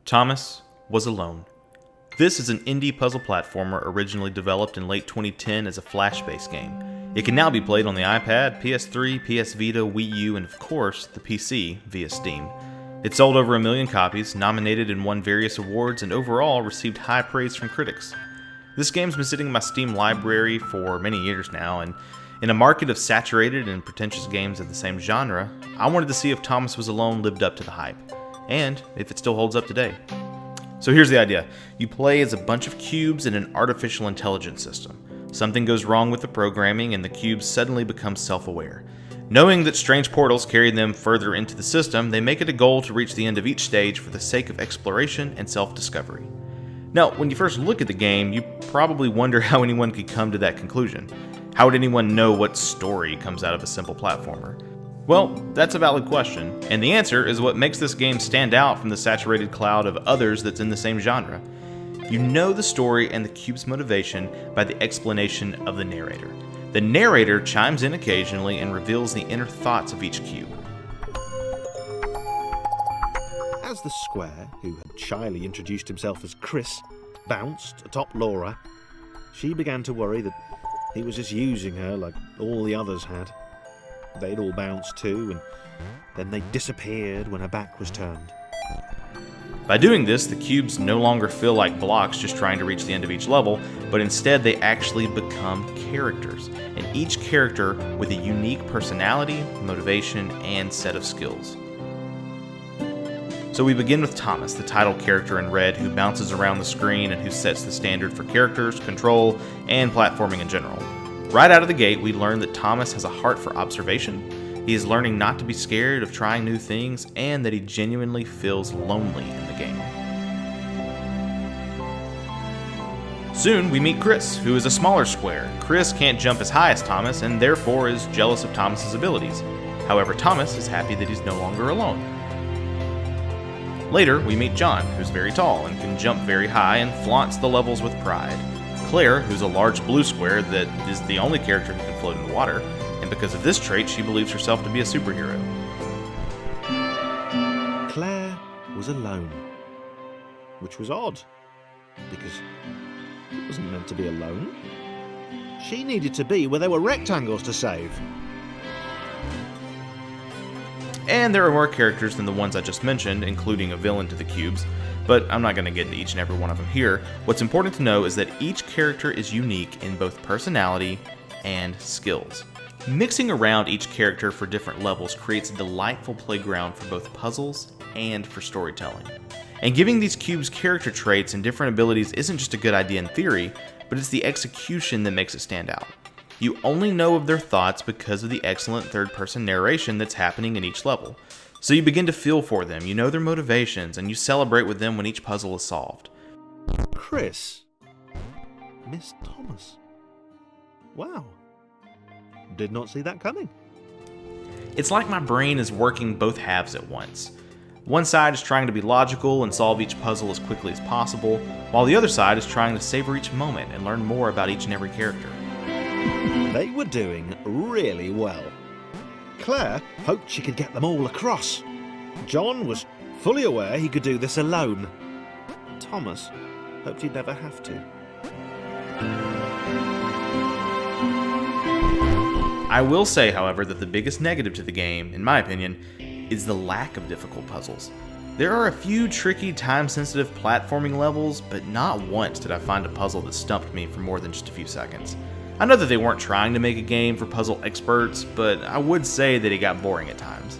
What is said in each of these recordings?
Thomas was alone. This is an indie puzzle platformer originally developed in late 2010 as a Flash-based game. It can now be played on the iPad, PS3, PS Vita, Wii U, and of course, the PC via Steam. It sold over 1 million copies, nominated and won various awards, and overall received high praise from critics. This game's been sitting in my Steam library for many years now, and in a market of saturated and pretentious games of the same genre, I wanted to see if Thomas Was Alone lived up to the hype, and if it still holds up today. So here's the idea. You play as a bunch of cubes in an artificial intelligence system. Something goes wrong with the programming and the cubes suddenly become self-aware. Knowing that strange portals carry them further into the system, they make it a goal to reach the end of each stage for the sake of exploration and self-discovery. Now, when you first look at the game, you probably wonder how anyone could come to that conclusion. How would anyone know what story comes out of a simple platformer? Well, that's a valid question, and the answer is what makes this game stand out from the saturated cloud of others that's in the same genre. You know the story and the cube's motivation by the explanation of the narrator. The narrator chimes in occasionally and reveals the inner thoughts of each cube. As the square, who had shyly introduced himself as Chris, bounced atop Laura, she began to worry that he was just using her like all the others had. They'd all bounced too, and then they disappeared when her back was turned. By doing this, the cubes no longer feel like blocks just trying to reach the end of each level, but instead they actually become characters, and each character with a unique personality, motivation, and set of skills. So we begin with Thomas, the title character in red, who bounces around the screen and who sets the standard for characters, control, and platforming in general. Right out of the gate, we learn that Thomas has a heart for observation. He is learning not to be scared of trying new things, and that he genuinely feels lonely in the game. Soon, we meet Chris, who is a smaller square. Chris can't jump as high as Thomas, and therefore is jealous of Thomas's abilities. However, Thomas is happy that he's no longer alone. Later, we meet John, who's very tall and can jump very high and flaunts the levels with pride. Claire, who's a large blue square that is the only character who can float in the water, and because of this trait, she believes herself to be a superhero. Claire was alone, which was odd, because she wasn't meant to be alone. She needed to be where there were rectangles to save. And there are more characters than the ones I just mentioned, including a villain to the cubes, but I'm not going to get into each and every one of them here. What's important to know is that each character is unique in both personality and skills. Mixing around each character for different levels creates a delightful playground for both puzzles and for storytelling. And giving these cubes character traits and different abilities isn't just a good idea in theory, but it's the execution that makes it stand out. You only know of their thoughts because of the excellent third-person narration that's happening in each level. So you begin to feel for them, you know their motivations, and you celebrate with them when each puzzle is solved. Chris? Miss Thomas? Wow. Did not see that coming. It's like my brain is working both halves at once. One side is trying to be logical and solve each puzzle as quickly as possible, while the other side is trying to savor each moment and learn more about each and every character. They were doing really well. Claire hoped she could get them all across. John was fully aware he could do this alone. Thomas hoped he'd never have to. I will say, however, that the biggest negative to the game, in my opinion, is the lack of difficult puzzles. There are a few tricky, time-sensitive platforming levels, but not once did I find a puzzle that stumped me for more than just a few seconds. I know that they weren't trying to make a game for puzzle experts, but I would say that it got boring at times.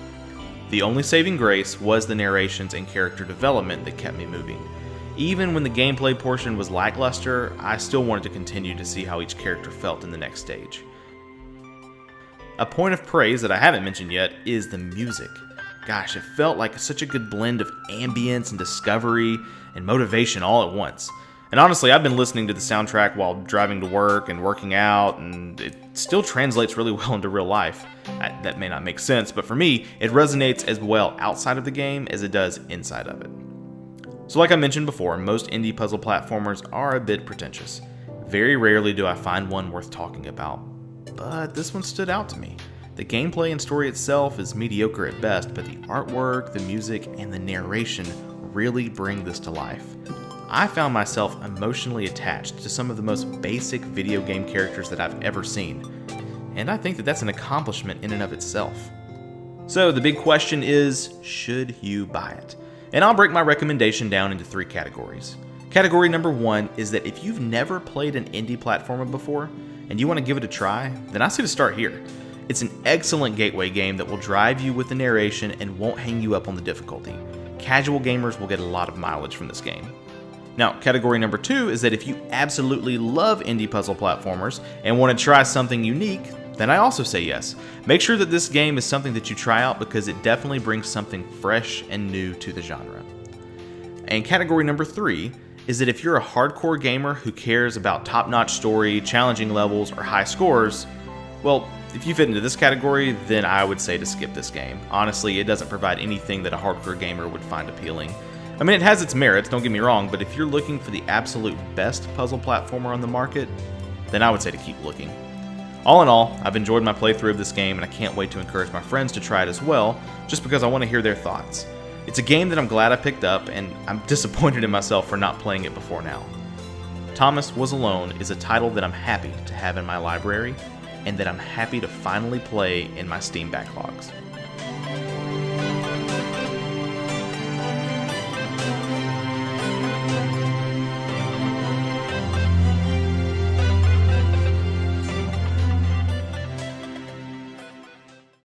The only saving grace was the narrations and character development that kept me moving. Even when the gameplay portion was lackluster, I still wanted to continue to see how each character felt in the next stage. A point of praise that I haven't mentioned yet is the music. Gosh, it felt like such a good blend of ambience and discovery and motivation all at once. And honestly, I've been listening to the soundtrack while driving to work and working out, and it still translates really well into real life. That may not make sense, but for me, it resonates as well outside of the game as it does inside of it. So like I mentioned before, most indie puzzle platformers are a bit pretentious. Very rarely do I find one worth talking about, but this one stood out to me. The gameplay and story itself is mediocre at best, but the artwork, the music, and the narration really bring this to life. I found myself emotionally attached to some of the most basic video game characters that I've ever seen, and I think that that's an accomplishment in and of itself. So the big question is, should you buy it? And I'll break my recommendation down into 3 categories. Category number 1 is that if you've never played an indie platformer before and you want to give it a try, then I say to start here. It's an excellent gateway game that will drive you with the narration and won't hang you up on the difficulty. Casual gamers will get a lot of mileage from this game. Now, category number 2 is that if you absolutely love indie puzzle platformers and want to try something unique, then I also say yes. Make sure that this game is something that you try out because it definitely brings something fresh and new to the genre. And category number 3 is that if you're a hardcore gamer who cares about top-notch story, challenging levels, or high scores, well, if you fit into this category, then I would say to skip this game. Honestly, it doesn't provide anything that a hardcore gamer would find appealing. I mean, it has its merits, don't get me wrong, but if you're looking for the absolute best puzzle platformer on the market, then I would say to keep looking. All in all, I've enjoyed my playthrough of this game and I can't wait to encourage my friends to try it as well, just because I want to hear their thoughts. It's a game that I'm glad I picked up, and I'm disappointed in myself for not playing it before now. Thomas Was Alone is a title that I'm happy to have in my library, and that I'm happy to finally play in my Steam backlogs.